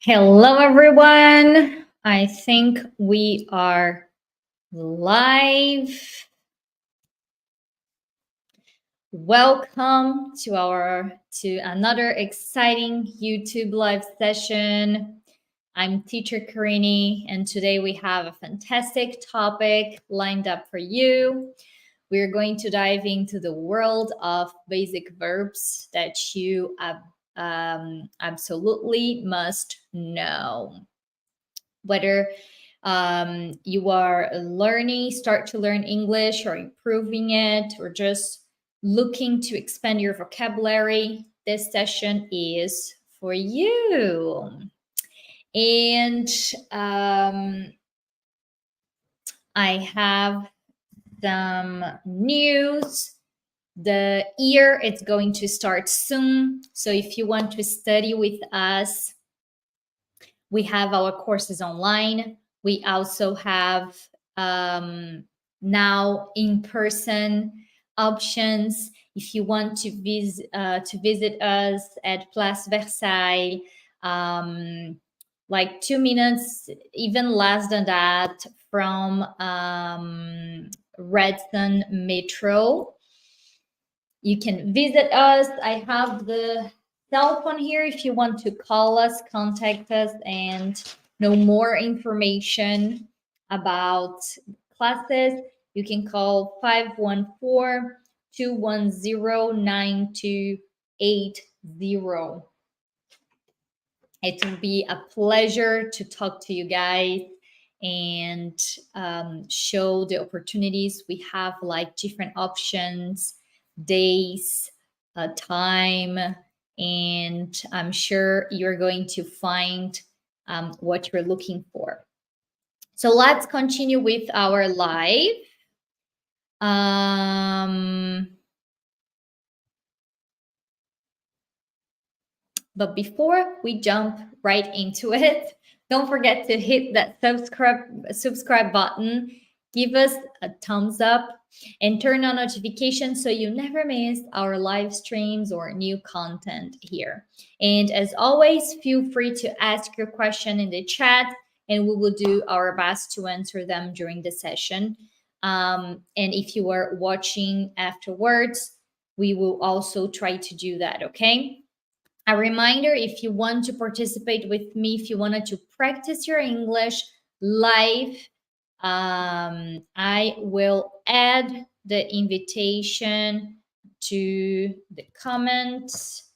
Hello, everyone. I think we are live. Welcome to another exciting YouTube live session. I'm teacher Karine, and today we have a fantastic topic lined up for you. We're going to dive into the world of basic verbs that you absolutely must know. Whether you are start to learn English or improving it, or just looking to expand your vocabulary, this session is for you. And I have some news. The year it's going to start soon. So if you want to study with us, we have our courses online. We also have now in-person options. If you want to visit us at Place Versailles, like 2 minutes, even less than that, from Redstone Metro. You can visit us. I have the cell phone here if you want to call us, contact us, and know more information about classes. You can call 514-210-9280. It will be a pleasure to talk to you guys and show the opportunities we have, like different options, days, time, and I'm sure you're going to find what you're looking for. So let's continue with our live. But before we jump right into it, don't forget to hit that subscribe button, give us a thumbs up, and turn on notifications so you never miss our live streams or new content here. And as always, feel free to ask your question in the chat, and we will do our best to answer them during the session. And if you are watching afterwards, we will also try to do that, okay? A reminder, if you want to participate with me, if you wanted to practice your English live, I will add the invitation to the comments.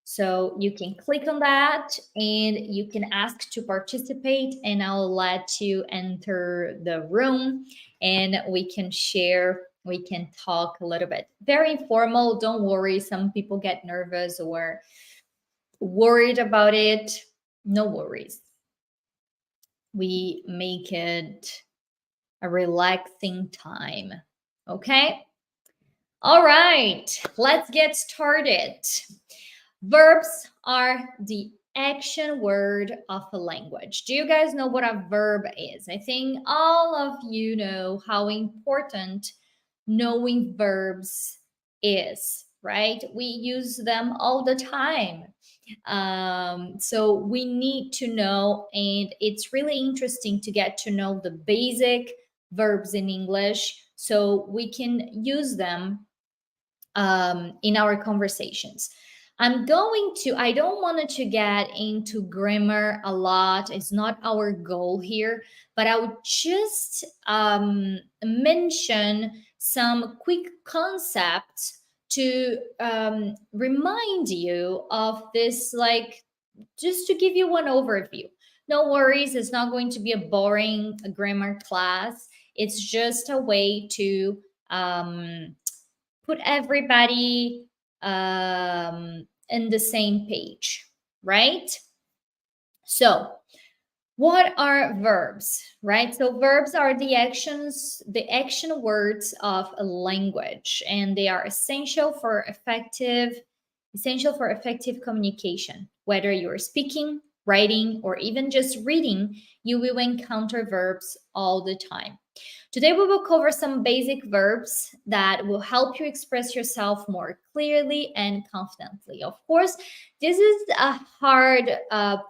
So you can click on that and you can ask to participate, and I'll let you enter the room and we can share, we can talk a little bit. Very informal, don't worry. Some people get nervous or worried about it. No worries. We make it a relaxing time. Okay? All right, let's get started. Verbs are the action word of a language. Do you guys know what a verb is? I think all of you know how important knowing verbs is, right? We use them all the time. So we need to know, and it's really interesting to get to know the basic verbs in English so we can use them in our conversations. I don't want to get into grammar a lot. It's not our goal here, but I would just mention some quick concepts to remind you of this, like just to give you one overview. No worries, it's not going to be a boring grammar class. It's just a way to put everybody in the same page, right? So what are verbs, right? So verbs are the action words of a language, and they are essential for effective communication, whether you're speaking, writing, or even just reading, you will encounter verbs all the time. Today, we will cover some basic verbs that will help you express yourself more clearly and confidently. Of course, this is a hard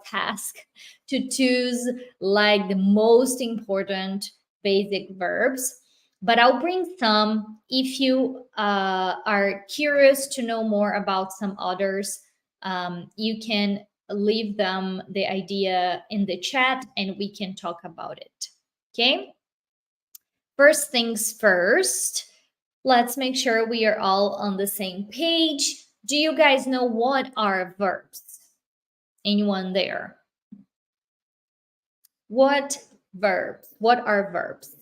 task to choose like the most important basic verbs, but I'll bring some. If you are curious to know more about some others, you can leave them the idea in the chat and we can talk about it. Okay? First things first, let's make sure we are all on the same page. Do you guys know what are verbs? Anyone there? What verbs? What are verbs?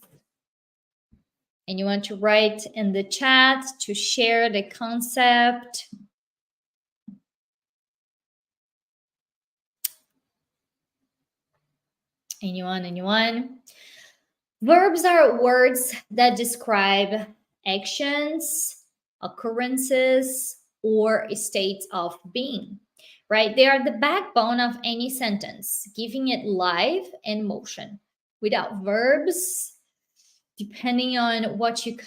And you want to write in the chat to share the concept. Anyone? Verbs are words that describe actions, occurrences, or states of being, right? They are the backbone of any sentence, giving it life and motion. Without verbs, depending on what you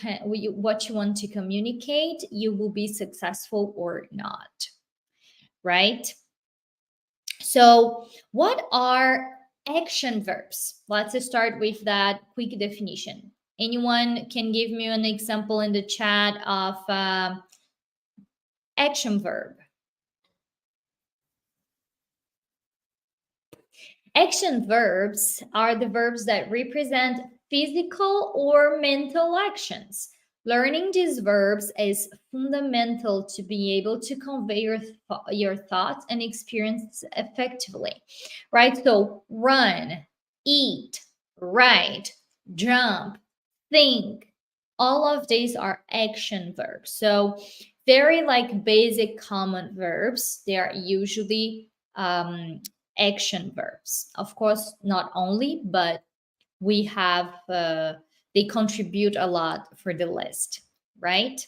want to communicate, you will be successful or not, right? So, what are action verbs? Let's start with that quick definition. Anyone can give me an example in the chat of action verb? Action verbs are the verbs that represent physical or mental actions. Learning these verbs is fundamental to be able to convey your thoughts and experience effectively, right? So run, eat, write, jump, think, all of these are action verbs. So very like basic common verbs, they are usually action verbs. Of course, not only, but we have they contribute a lot for the list, right?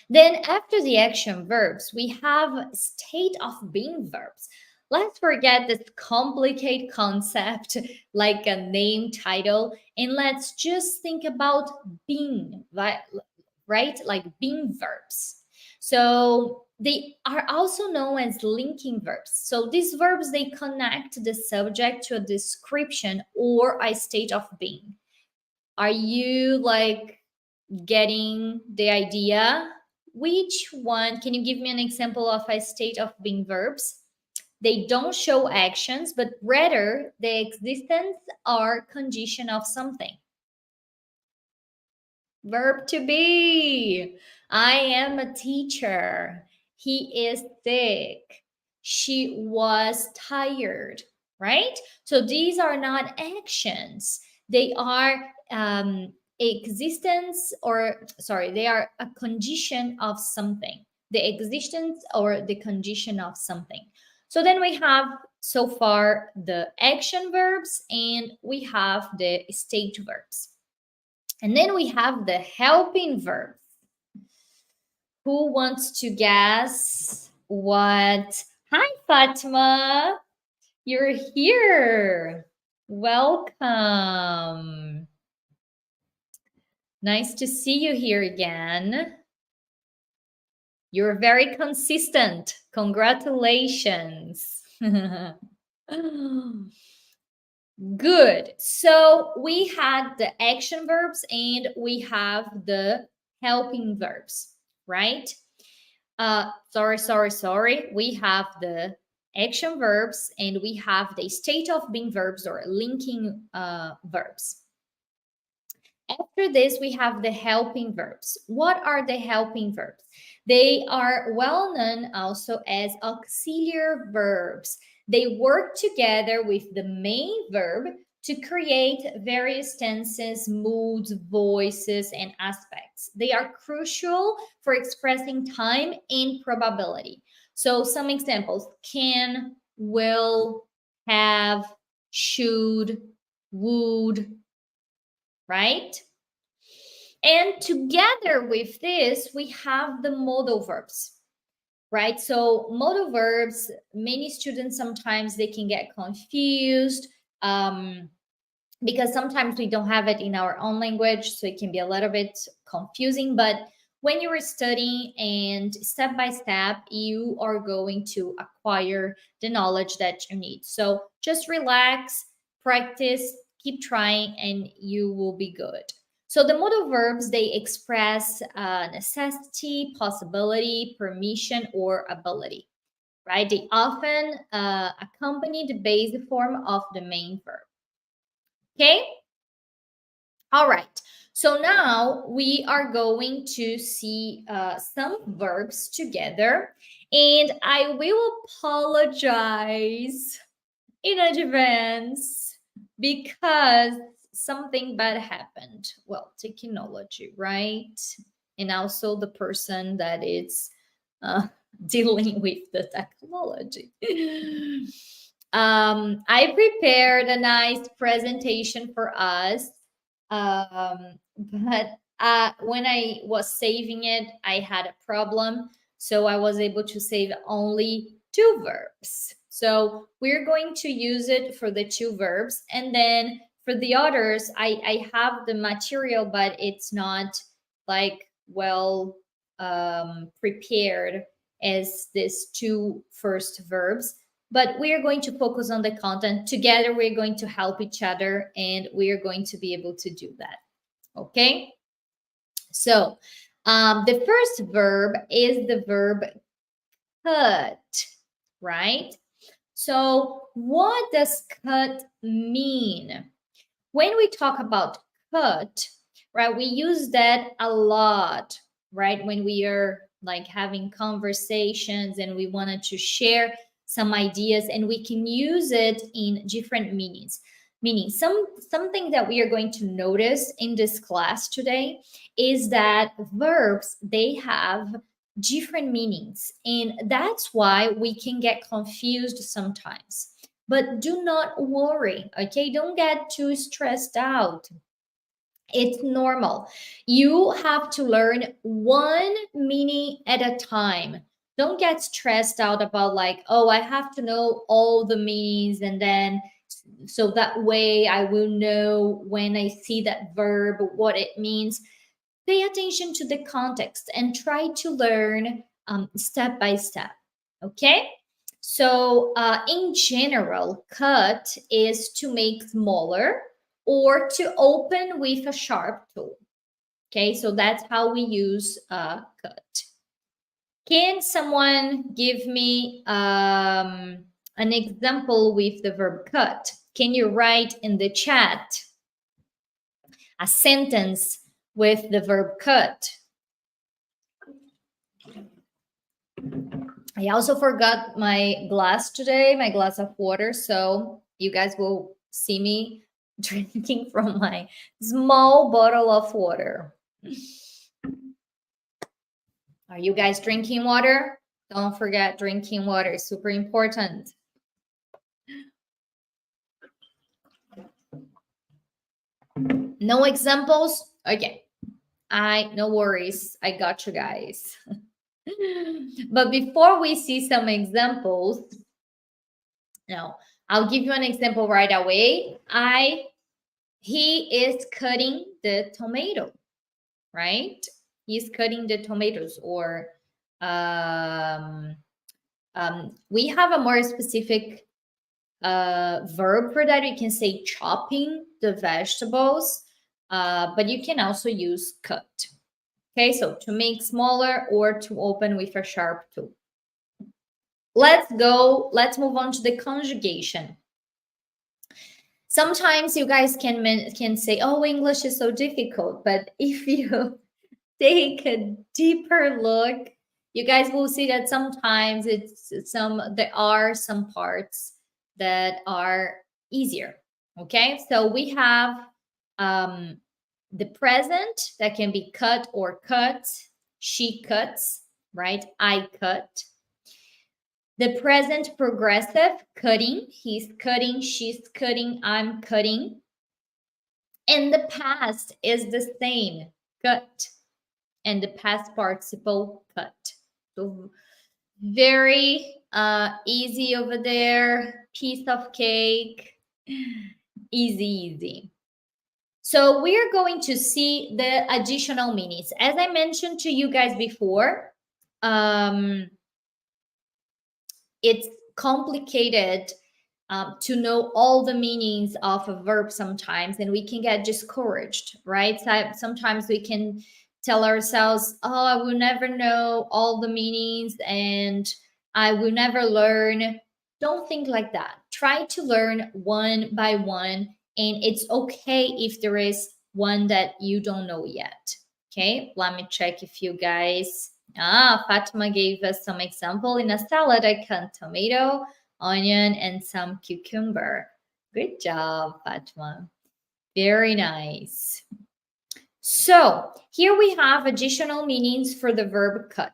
Then after the action verbs, we have state of being verbs. Let's forget this complicated concept like a name title, and let's just think about being, right? Like being verbs. So they are also known as linking verbs. So these verbs, they connect the subject to a description or a state of being. Are you like getting the idea? Which one? Can you give me an example of a state of being verbs? They don't show actions, but rather the existence or condition of something. Verb to be. I am a teacher. He is sick. She was tired, right? So these are not actions. They are existence or, sorry, they are a condition of something. The existence or the condition of something. So then we have so far the action verbs and we have the state verbs. And then we have the helping verbs. Who wants to guess what? Hi, Fatma. You're here. Welcome. Nice to see you here again. You're very consistent. Congratulations. Good. So we had the action verbs and we have the helping verbs, right? Sorry. We have the action verbs and we have the state of being verbs or linking verbs. After this, we have the helping verbs. What are the helping verbs? They are well known also as auxiliary verbs. They work together with the main verb to create various tenses, moods, voices, and aspects. They are crucial for expressing time and probability. So some examples: can, will, have, should, would, right? And together with this, we have the modal verbs. right? So modal verbs, many students sometimes they can get confused. Because sometimes we don't have it in our own language, so it can be a little bit confusing. But when you are studying and step by step, you are going to acquire the knowledge that you need. So just relax, practice, keep trying, and you will be good. So the modal verbs, they express necessity, possibility, permission, or ability, right? They often accompany the base form of the main verb. Okay? All right. So now we are going to see some verbs together. And I will apologize in advance because something bad happened. Well, technology, right? And also the person that is uh, dealing with the technology. I prepared a nice presentation for us, but when I was saving it, I had a problem. So I was able to save only two verbs. So we're going to use it for the two verbs. And then for the others, I have the material, but it's not like well prepared as these two first verbs. But we are going to focus on the content. Together, we're going to help each other and we are going to be able to do that. Okay? So the first verb is the verb cut, right? So what does cut mean? When we talk about cut, right, we use that a lot, right? When we are like having conversations and we wanted to share some ideas, and we can use it in different meanings. Meaning something that we are going to notice in this class today is that verbs, they have different meanings, and that's why we can get confused sometimes. But do not worry, okay? Don't get too stressed out. It's normal. You have to learn one meaning at a time. Don't get stressed out about like, oh, I have to know all the meanings, and then so that way I will know when I see that verb what it means. Pay attention to the context and try to learn step by step. Okay? So, in general, cut is to make smaller or to open with a sharp tool. Okay, so that's how we use cut. Can someone give me an example with the verb cut? Can you write in the chat a sentence with the verb cut? I also forgot my glass today, my glass of water. So you guys will see me drinking from my small bottle of water. Are you guys drinking water? Don't forget drinking water is super important. No examples? Okay. No worries. I got you guys. But before we see some examples, no, I'll give you an example right away. He is cutting the tomato, right? He's cutting the tomatoes, or we have a more specific verb for that. You can say chopping the vegetables, but you can also use cut. Okay, so to make smaller or to open with a sharp tool. Let's move on to the conjugation. Sometimes you guys can say, oh, English is so difficult, but if you take a deeper look, you guys will see that sometimes there are some parts that are easier. Okay, so we have the present that can be cut or cut. She cuts, right? I cut. The present progressive, cutting. He's cutting, she's cutting, I'm cutting. And the past is the same, cut. And the past participle, cut. So Very easy over there. Piece of cake. Easy, easy. So we are going to see the additional meanings. As I mentioned to you guys before, it's complicated to know all the meanings of a verb sometimes, and we can get discouraged, right? So sometimes we can tell ourselves, oh, I will never know all the meanings and I will never learn. Don't think like that. Try to learn one by one, and it's okay if there is one that you don't know yet. Okay, let me check if you guys. Fatima gave us some example. In a salad, I cut tomato, onion, and some cucumber. Good job, Fatima. Very nice. So here we have additional meanings for the verb cut.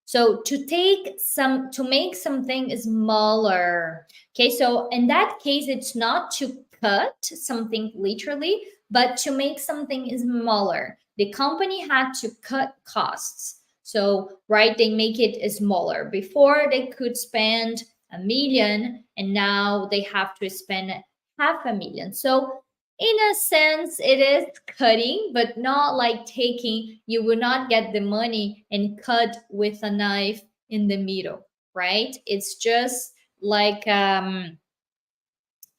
So to make something smaller. Okay, so in that case, it's not to cut something literally, but to make something smaller. The company had to cut costs. So, right, they make it smaller. Before they could spend 1 million, and now they have to spend 500,000. So in a sense, it is cutting, but not like taking. You will not get the money and cut with a knife in the middle, right? It's just like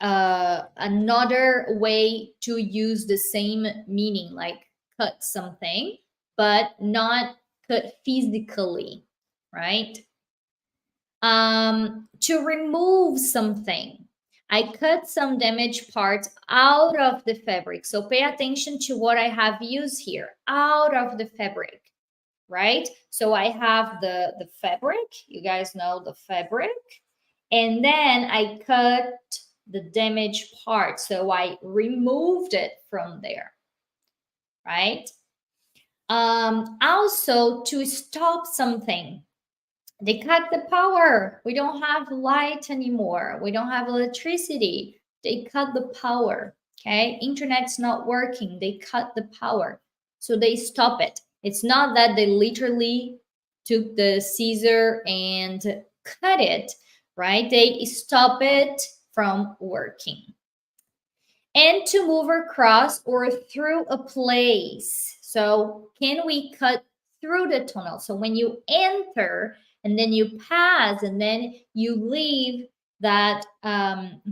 another way to use the same meaning, like cut something, but not cut physically, right? To remove something. I cut some damaged parts out of the fabric. So pay attention to what I have used here, out of the fabric, right? So I have the fabric, you guys know the fabric, and then I cut the damaged part. So I removed it from there, right? Also to stop something. They cut the power. We don't have light anymore. We don't have electricity. They cut the power. Okay. Internet's not working. They cut the power. So they stop it. It's not that they literally took the scissor and cut it, right? They stop it from working. And to move across or through a place. So can we cut through the tunnel? So when you enter and then you pass and then you leave that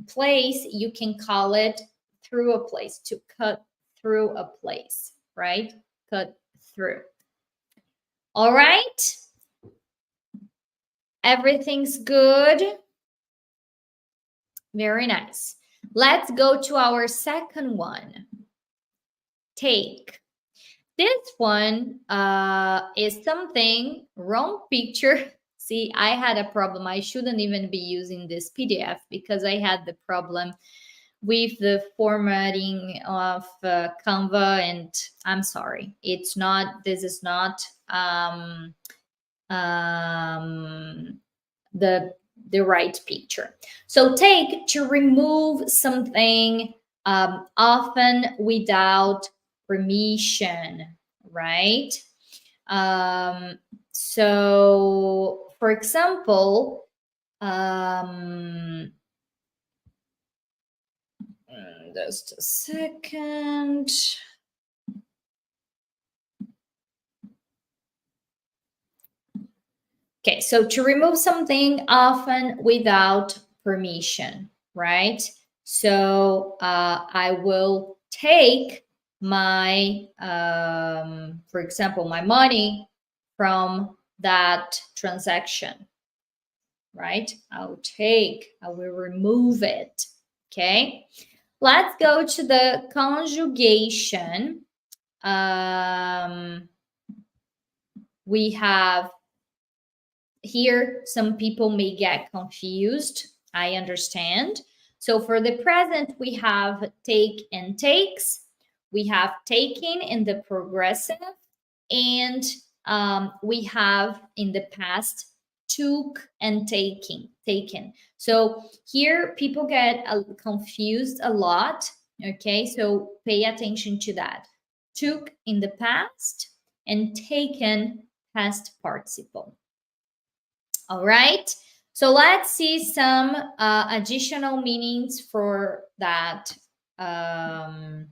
place, you can call it through a place, to cut through a place, right? Cut through. All right. Everything's good. Very nice. Let's go to our second one. Take. This one is something wrong picture. See, I had a problem. I shouldn't even be using this PDF because I had the problem with the formatting of Canva, and I'm sorry. It's not, this is not the right picture. So take, to remove something often without permission, right? So for example, just a second. Okay, so to remove something often without permission, right? So I will take my, for example, my money from that transaction, right? I will remove it, okay? Let's go to the conjugation. We have here, some people may get confused. I understand. So for the present, we have take and takes. We have taken in the progressive, and we have in the past took and taken. So here people get confused a lot. Okay, so pay attention to that. Took in the past and taken past participle. All right. So let's see some additional meanings for that verb.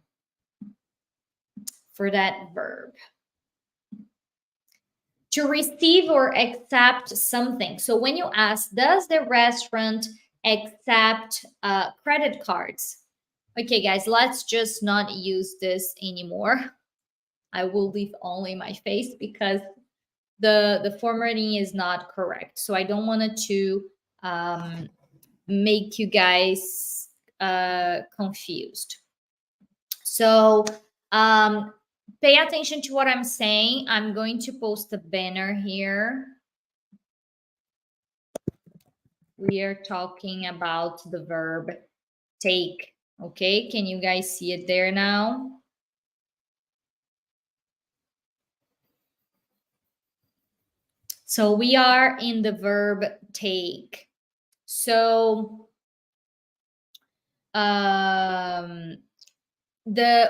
To receive or accept something. So when you ask, does the restaurant accept credit cards? Okay, guys, let's just not use this anymore. I will leave only my face because the formatting is not correct. So I don't want to make you guys confused. So pay attention to what I'm saying. I'm going to post a banner here. We are talking about the verb take. Okay, can you guys see it there now? So we are in the verb take. So the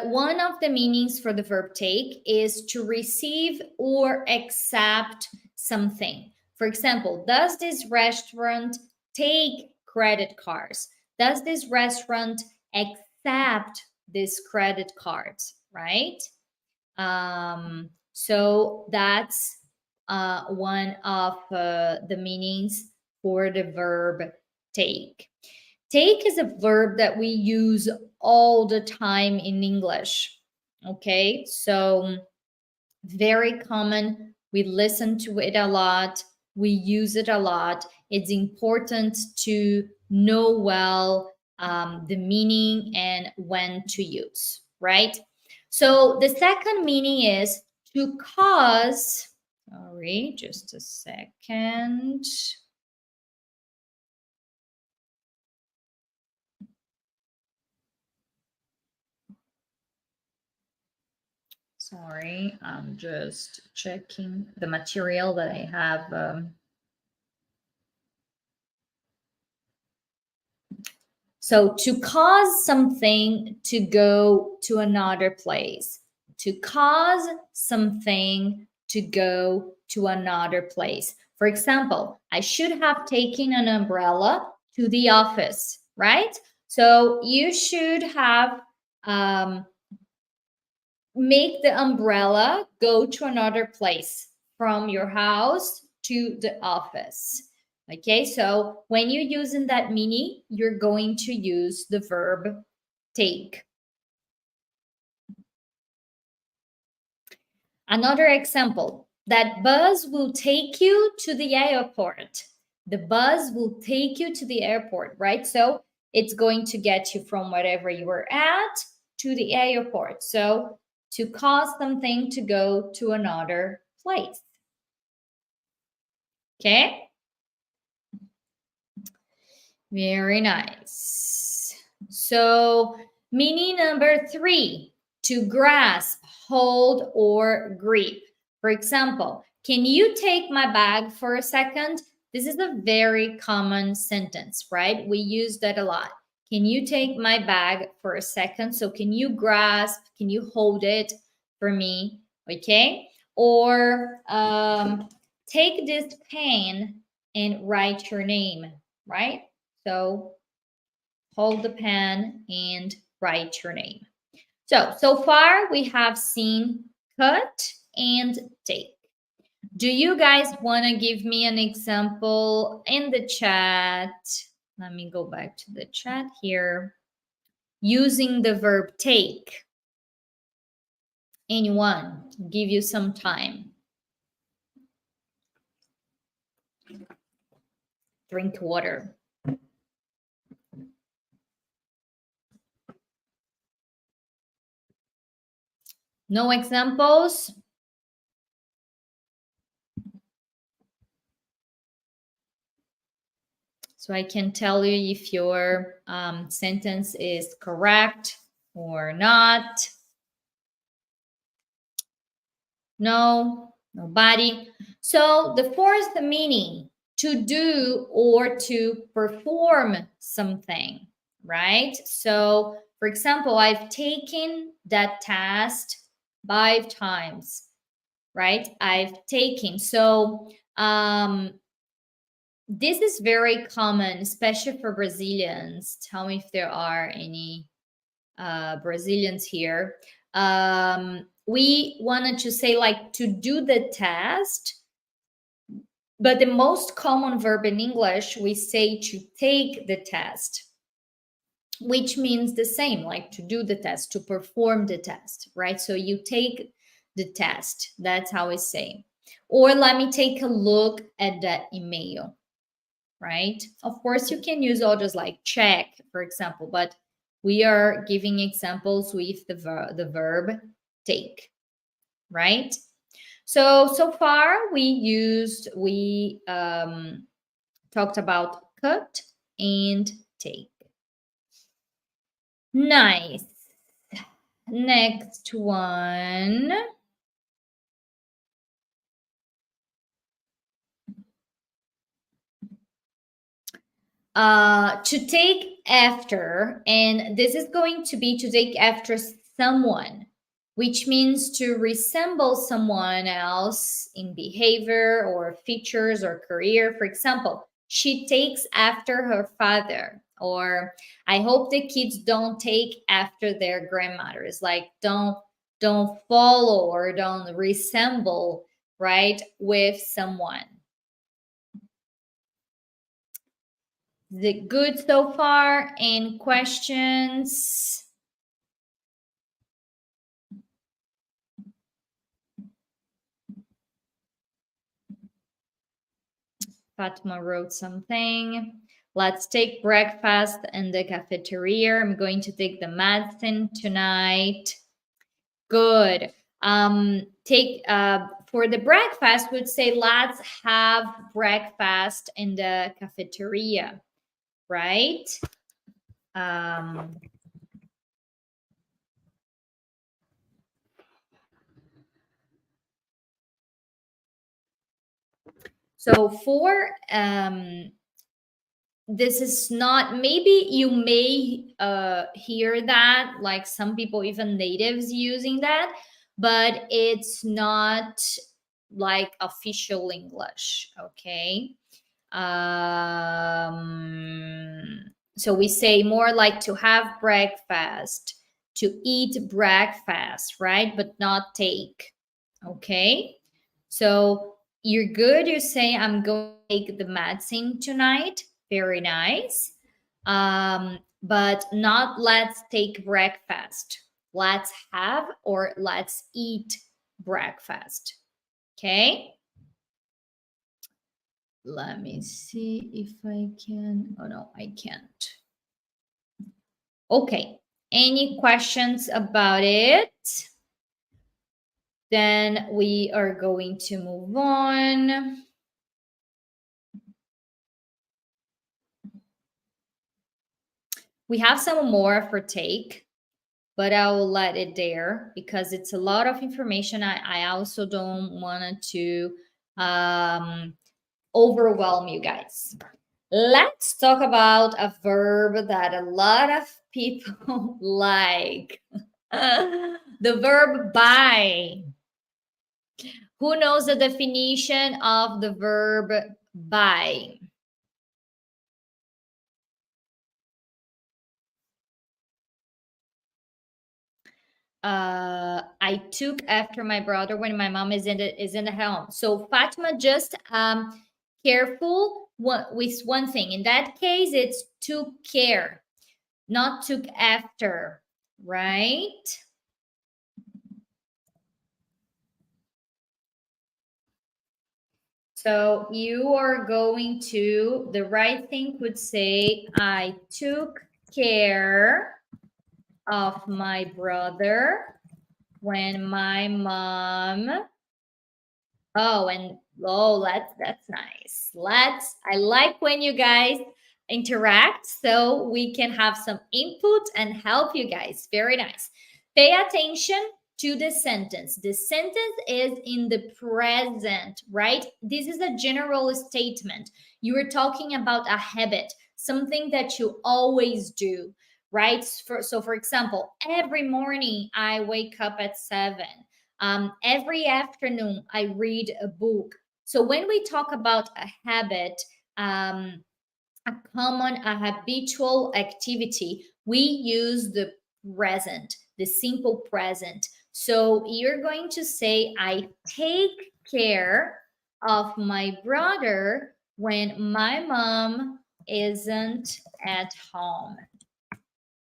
one of the meanings for the verb take is to receive or accept something. For example, does this restaurant take credit cards? Does this restaurant accept this credit cards, right? So that's one of the meanings for the verb take. Take is a verb that we use all the time in English. Okay, so very common. We listen to it a lot. We use it a lot. It's important to know well the meaning and when to use, right? So the second meaning is to cause. Sorry, just a second. Sorry, I'm just checking the material that I have. So to cause something to go to another place, to cause something to go to another place. For example, I should have taken an umbrella to the office, right? So you should have make the umbrella go to another place from your house to the office. Okay, so when you're using that meaning, you're going to use the verb take. Another example, that bus will take you to the airport. The bus will take you to the airport, right? So it's going to get you from wherever you were at to the airport. So to cause something to go to another place. Okay? Very nice. So, meaning number 3, to grasp, hold, or grip. For example, can you take my bag for a second? This is a very common sentence, right? We use that a lot. Can you take my bag for a second? So, can you grasp? Can you hold it for me? Okay. Or take this pen and write your name, right? So hold the pen and write your name. So far we have seen cut and take. Do you guys want to give me an example in the chat? Let me go back to the chat here. Using the verb take. Anyone? Give you some time. Drink water. No examples? So I can tell you if your sentence is correct or not. No, nobody. So the fourth meaning, to do or to perform something, right? So for example, I've taken that test 5 times, right? I've taken. So This is very common, especially for Brazilians. Tell me if there are any Brazilians here. We wanted to say like to do the test, but the most common verb in English, we say to take the test, which means the same, like to do the test, to perform the test, right? So you take the test. That's how we say. Or let me take a look at that email, right? Of course, you can use others like check, for example, but we are giving examples with the verb take, right? So far we talked about cut and take. Nice. Next one. To take after, and this is going to be to take after someone, which means to resemble someone else in behavior or features or career. For example, she takes after her father, or I hope the kids don't take after their grandmothers, like don't follow or don't resemble, right, with someone. Is it good so far? Any questions? Fatma wrote something. Let's take breakfast in the cafeteria. I'm going to take the medicine tonight. Good. Take for the breakfast, would say let's have breakfast in the cafeteria, right? Um, so for this is not, maybe you may hear that, like some people, even natives, using that, but it's not like official English, okay? So we say more like to have breakfast, to eat breakfast, right? But not take, okay? So you're good. You say, I'm going to take the medicine tonight. Very nice. But not let's take breakfast. Let's have or let's eat breakfast. Okay. Let me see if I can. Oh, no, I can't. Okay. Any questions about it? Then we are going to move on. We have some more for take, but I will let it there because it's a lot of information. I also don't want to overwhelm you guys. Let's talk about a verb that a lot of people like. The verb buy. Who knows the definition of the verb buy? I took after my brother when my mom is in the home. So Fatima, just careful with one thing. In that case, it's took care, not took after, right? So you are going to, the right thing would say, I took care of my brother when my mom. Oh, and oh, that's nice. I like when you guys interact so we can have some input and help you guys. Very nice. Pay attention to the sentence. The sentence is in the present, right? This is a general statement. You are talking about a habit, something that you always do, right? For example, every morning I wake up at 7. Every afternoon, I read a book. So when we talk about a habit, a common, a habitual activity, we use the present, the simple present. So you're going to say, I take care of my brother when my mom isn't at home.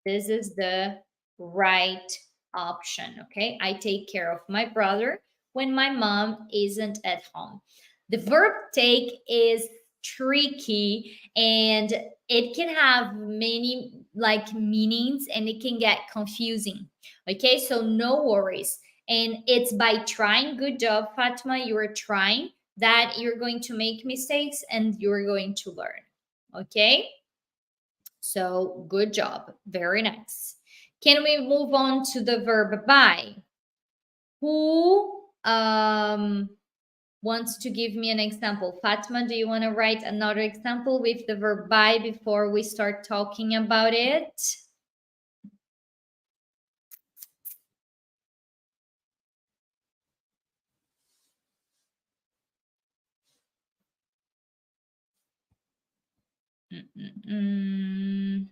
This is the right option. Okay. I take care of my brother when my mom isn't at home. The verb take is tricky and it can have many like meanings and it can get confusing. Okay. So no worries. And it's by trying. Good job, Fatima. You are trying that you're going to make mistakes and you're going to learn. Okay. So good job. Very nice. Can we move on to the verb buy? Who wants to give me an example? Fatima, do you want to write another example with the verb buy before we start talking about it? Mm-mm-mm.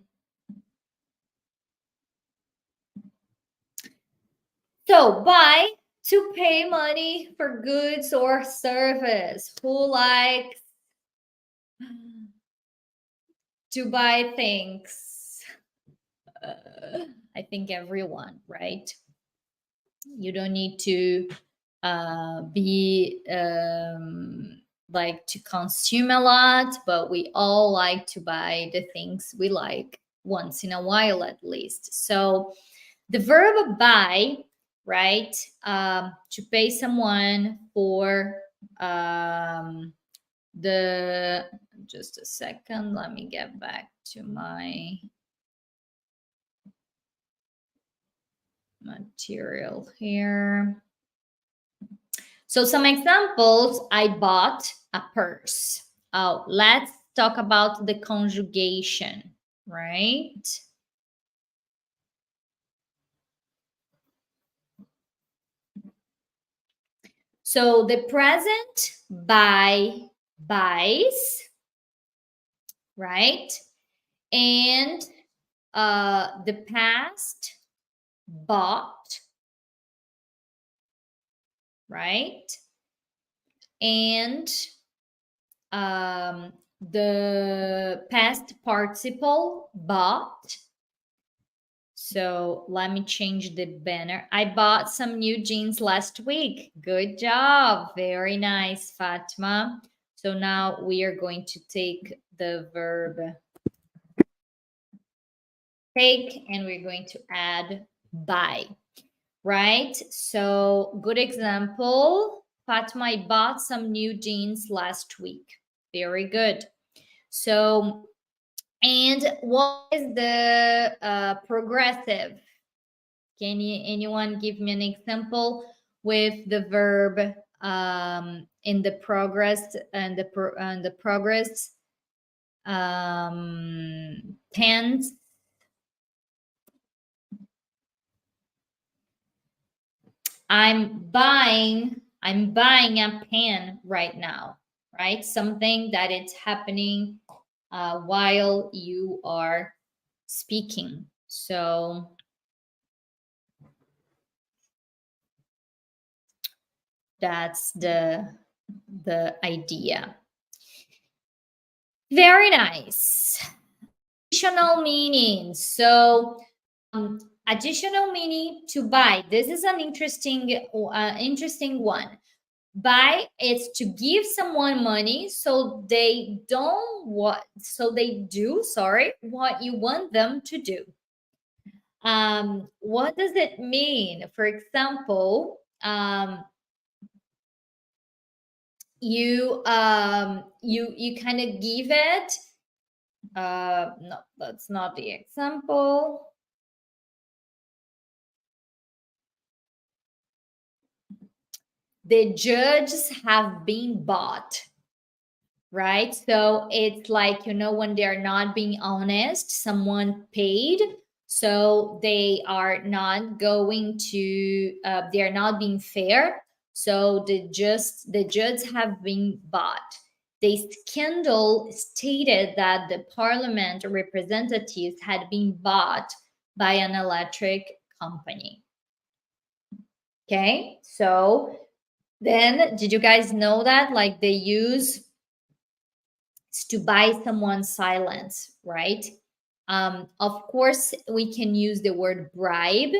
So buy, to pay money for goods or service. Who likes to buy things? I think everyone, right? You don't need to be like to consume a lot, but we all like to buy the things we like once in a while at least. So the verb buy, right? To pay someone for the, just a second, let me get back to my material here. So some examples, I bought a purse. Oh, let's talk about the conjugation, right? So the present buys, right? And the past bought, right? And the past participle bought. So let me change the banner. I bought some new jeans last week. Good job. Very nice, Fatma. So now we are going to take the verb take and we're going to add buy, right? So good example. Fatma, I bought some new jeans last week. Very good. So, and what is the progressive? Can anyone give me an example with the verb in the progress and the progress tense? I'm buying a pen right now, right? Something that it's happening while you are speaking. So that's the idea. Very nice. Additional meaning. So additional meaning to buy. This is an interesting one. Buy is to give someone money so they don't what so they do sorry what you want them to do. What does it mean? For example, you kind of give it no, that's not the example. The judges have been bought, right? So it's like, when they're not being honest, someone paid, so they are not going to they're not being fair, so the judges have been bought. the scandal stated that the parliament representatives had been bought by an electric company. Okay, so then did you guys know that like they use to buy someone's silence, right? Of course, we can use the word bribe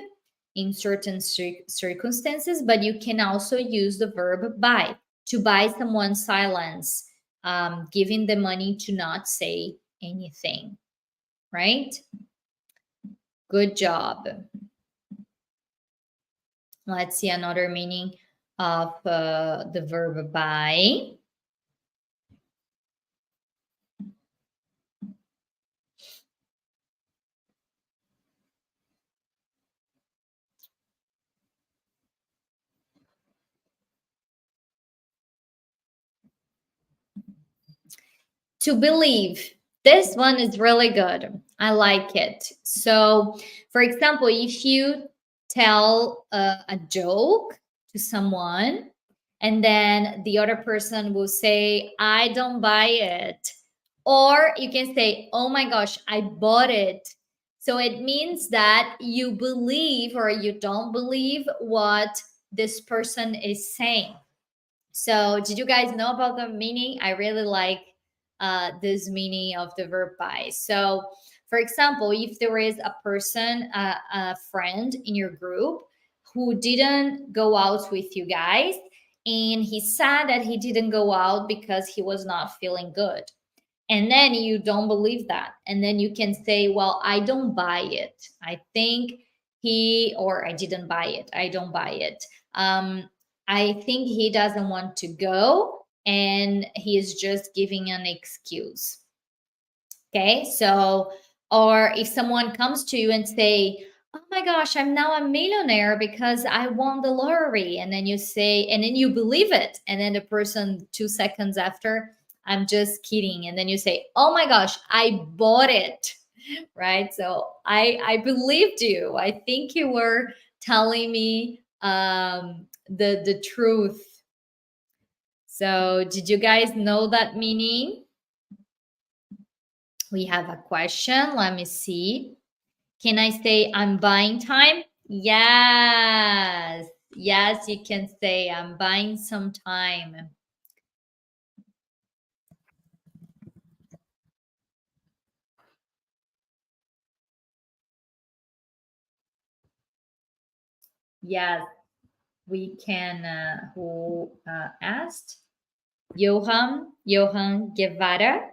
in certain circumstances, but you can also use the verb buy to buy someone's silence, giving the money to not say anything, right? Good job. Let's see another meaning of the verb buy. To believe. This one is really good. I like it. So, for example, if you tell a joke to someone and then the other person will say, I don't buy it. Or you can say, oh my gosh, I bought it. So it means that you believe or you don't believe what this person is saying. So, did you guys know about the meaning? I really like this meaning of the verb buy. So, for example, if there is a person, a friend in your group who didn't go out with you guys, and he said that he didn't go out because he was not feeling good. And then you don't believe that. And then you can say, well, I don't buy it. I think he, or I didn't buy it. I don't buy it. I think he doesn't want to go and he is just giving an excuse. Okay. So, or if someone comes to you and say, oh my gosh, I'm now a millionaire because I won the lottery. And then you say, and then you believe it. And then the person 2 seconds after, I'm just kidding. And then you say, oh my gosh, I bought it. Right. So I believed you. I think you were telling me the truth. So did you guys know that meaning? We have a question. Let me see. Can I say I'm buying time? Yes. Yes, you can say I'm buying some time. Yes, we can. Who asked? Johan Guevara.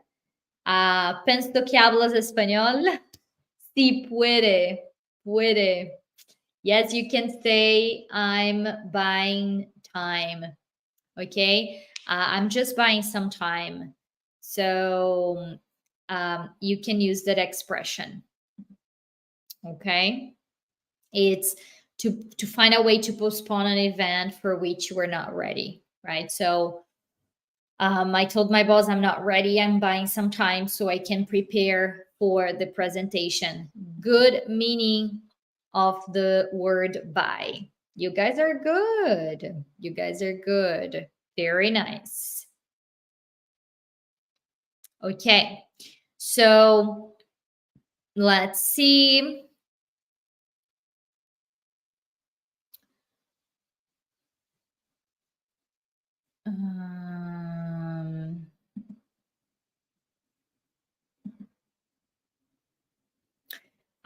Penso que hablas español. Sí, puede. Puede. Yes, you can say I'm buying time. Okay. I'm just buying some time. So you can use that expression. Okay. It's to find a way to postpone an event for which you were not ready. Right. So I told my boss I'm not ready. I'm buying some time so I can prepare for the presentation. Good meaning of the word buy. You guys are good. You guys are good. Very nice. Okay. So let's see.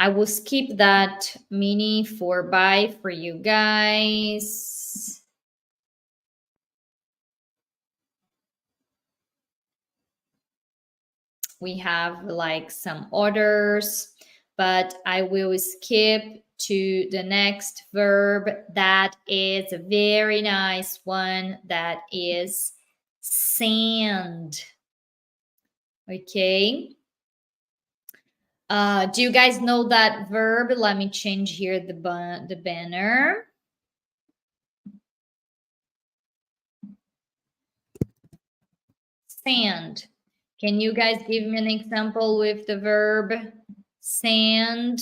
I will skip that meaning for buy for you guys. We have like some orders, but I will skip to the next verb that is a very nice one, that is sand. Okay. Do you guys know that verb? Let me change here the banner. Sand. Can you guys give me an example with the verb sand?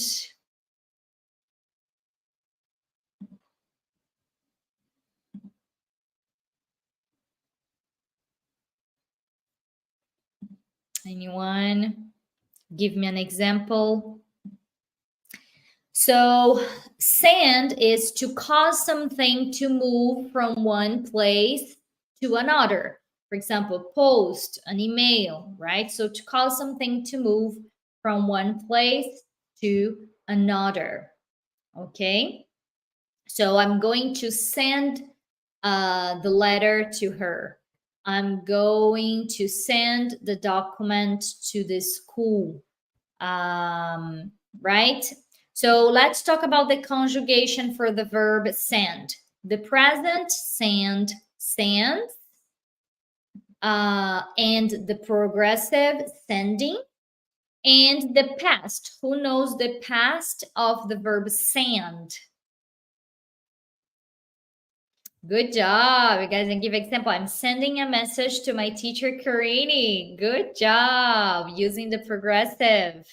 Anyone? Give me an example. So, send is to cause something to move from one place to another. For example, post, an email, right? So, to cause something to move from one place to another. Okay? So, I'm going to send the letter to her. I'm going to send the document to the school. Right? So let's talk about the conjugation for the verb send. The present send, sends, and the progressive sending, and the past. Who knows the past of the verb send? Good job. You guys can give example. I'm sending a message to my teacher, Karine. Good job using the progressive.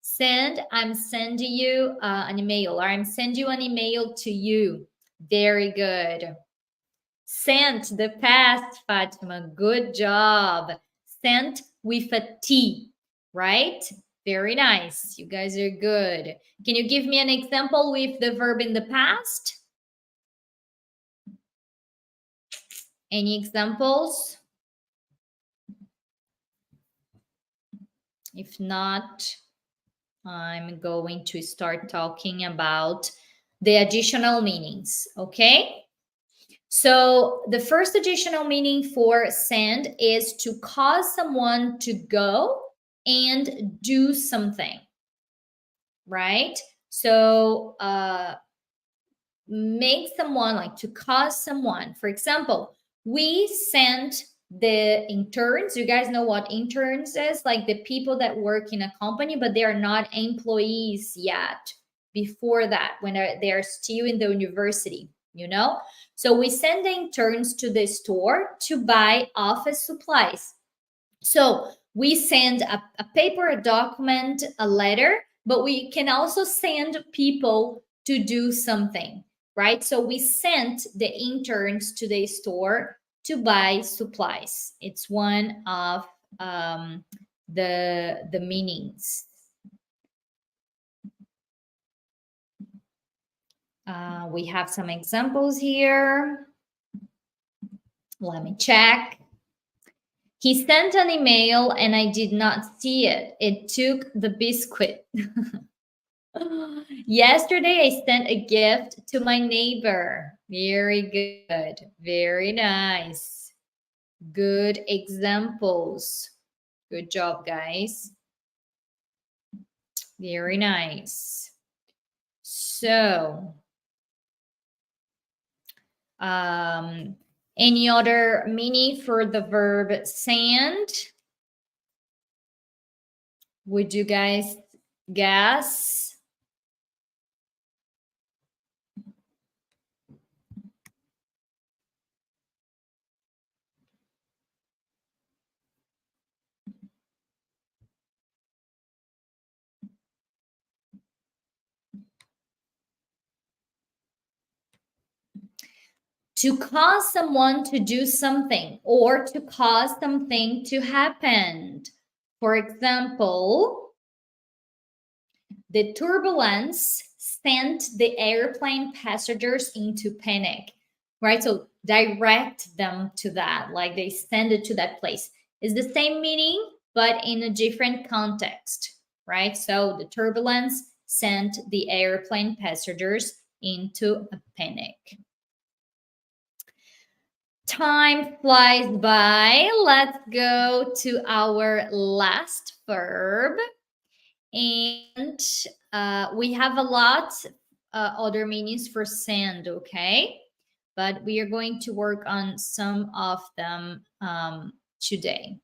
Send, I'm sending you an email, or I'm sending you an email to you. Very good. Sent, the past, Fatima. Good job. Sent with a T, right? Very nice. You guys are good. Can you give me an example with the verb in the past? Any examples? If not, I'm going to start talking about the additional meanings, okay? So the first additional meaning for send is to cause someone to go and do something, right? So make someone, like to cause someone. For example, we sent the interns. You guys know what interns is? Like the people that work in a company, but they are not employees yet. Before that, when they are still in the university, you know? So we send the interns to the store to buy office supplies. So we send a paper, a document, a letter, but we can also send people to do something, right? So we sent the interns to the store to buy supplies. It's one of the meanings. We have some examples here. Let me check. He sent an email and I did not see it. It took the biscuit. Yesterday, I sent a gift to my neighbor. Very good. Very nice. Good examples. Good job, guys. Very nice. So, any other meaning for the verb send? Would you guys guess? To cause someone to do something or to cause something to happen. For example, the turbulence sent the airplane passengers into panic, right? So direct them to that, like they send it to that place. It's the same meaning, but in a different context, right? So the turbulence sent the airplane passengers into a panic. Time flies by. Let's go to our last verb. And we have a lot other meanings for send, okay? But we are going to work on some of them today.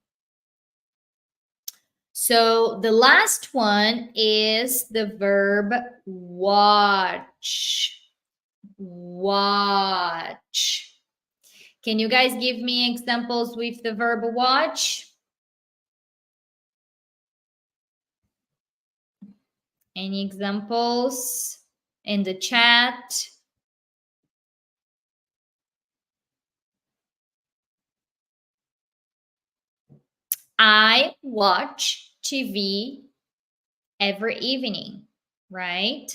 So the last one is the verb watch. Watch. Can you guys give me examples with the verb watch? Any examples in the chat? I watch TV every evening, right?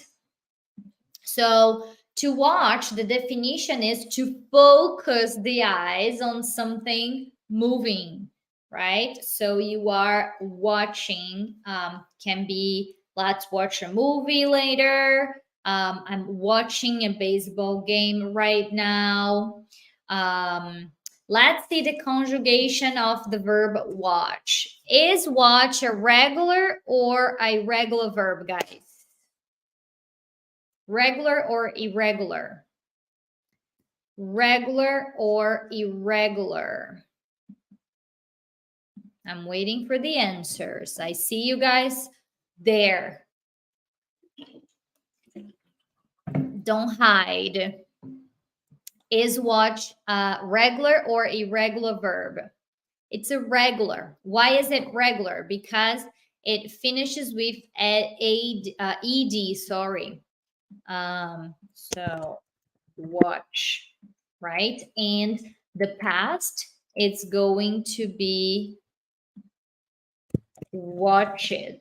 So to watch, the definition is to focus the eyes on something moving, right? So you are watching, can be, let's watch a movie later. I'm watching a baseball game right now. Um, let's see the conjugation of the verb watch. Is watch a regular or irregular verb, guys? Regular or irregular? Regular or irregular? I'm waiting for the answers. I see you guys there. Don't hide. Is watch regular or irregular verb? It's a regular. Why is it regular? Because it finishes with ed, sorry. So watch, right? And the past, it's going to be watch it.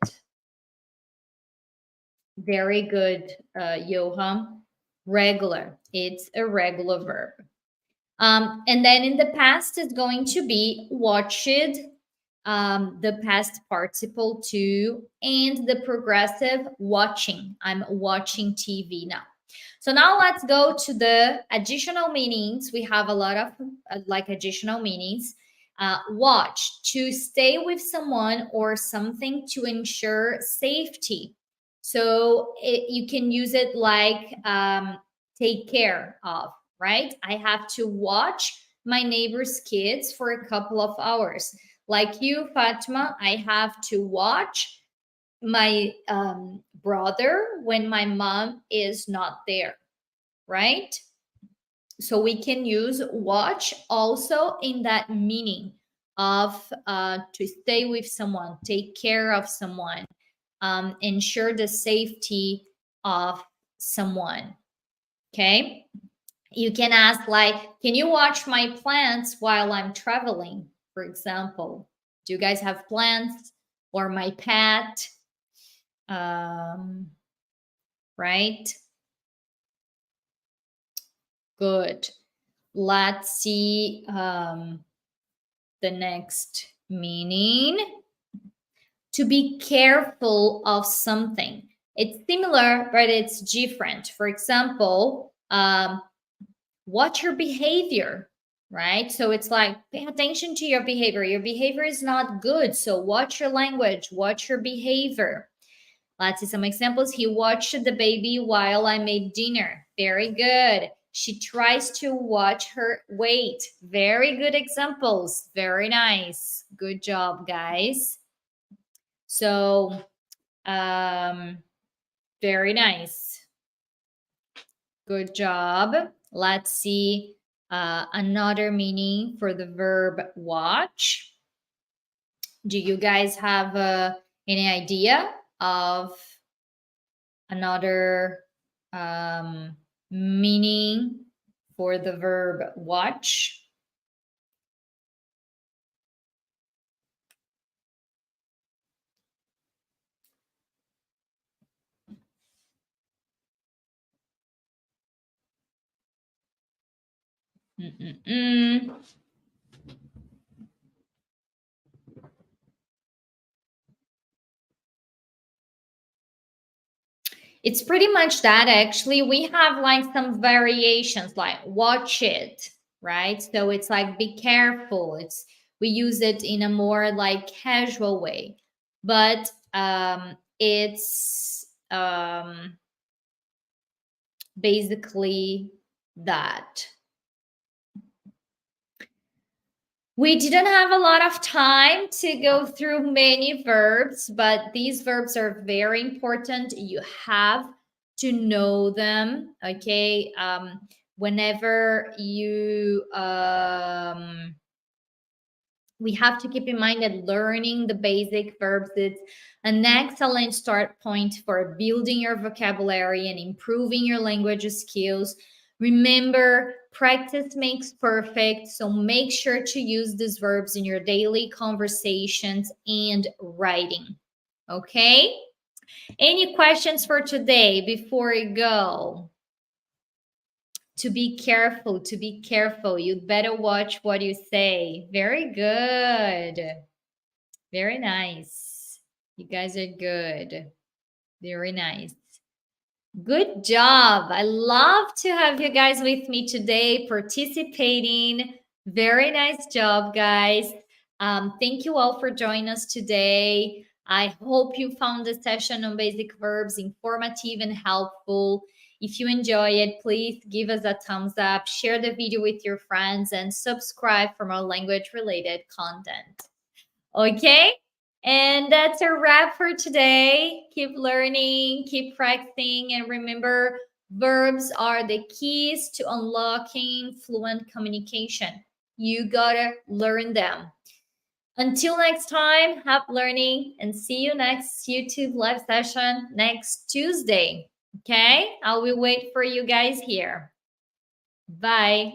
Very good, Johan. Regular. It's a regular verb. And then in the past, it's going to be watched, the past participle too, and the progressive watching. I'm watching TV now. So now let's go to the additional meanings. We have a lot of like additional meanings. Watch, to stay with someone or something to ensure safety. So you can use it like take care of, right? I have to watch my neighbor's kids for a couple of hours. Like you, Fatima, I have to watch my brother when my mom is not there, right? So we can use watch also in that meaning of to stay with someone, take care of someone, ensure the safety of someone. Okay. You can ask, like, can you watch my plants while I'm traveling, for example? Do you guys have plants? Or my pet? Right? Good. Let's see the next meaning. To be careful of something. It's similar, but it's different. For example, watch your behavior, right? So it's like, pay attention to your behavior. Your behavior is not good. So watch your language, watch your behavior. Let's see some examples. He watched the baby while I made dinner. Very good. She tries to watch her weight. Very good examples. Very nice. Good job, guys. So, very nice. Good job. Let's see another meaning for the verb watch. Do you guys have any idea of another meaning for the verb watch? It's pretty much that. Actually, we have like some variations, like watch it, right? So it's like be careful. It's we use it in a more like casual way, but it's basically that. We didn't have a lot of time to go through many verbs, but these verbs are very important. You have to know them, okay? Whenever you, we have to keep in mind that learning the basic verbs is an excellent start point for building your vocabulary and improving your language skills. Remember, Practice makes perfect. So make sure to use these verbs in your daily conversations and writing. Okay? Any questions for today before we go? To be careful, to be careful. You'd better watch what you say. Very good. Very nice. You guys are good. Very nice. Good job. I love to have you guys with me today participating. Very nice job, guys. Thank you all for joining us today. I hope you found the session on basic verbs informative and helpful. If you enjoy it, please give us a thumbs up, share the video with your friends, and subscribe for more language related content. Okay? And that's a wrap for today. Keep learning, keep practicing, and remember verbs are the keys to unlocking fluent communication. You gotta learn them. Until next time, happy learning and see you next YouTube live session next Tuesday. Okay? I will wait for you guys here. Bye.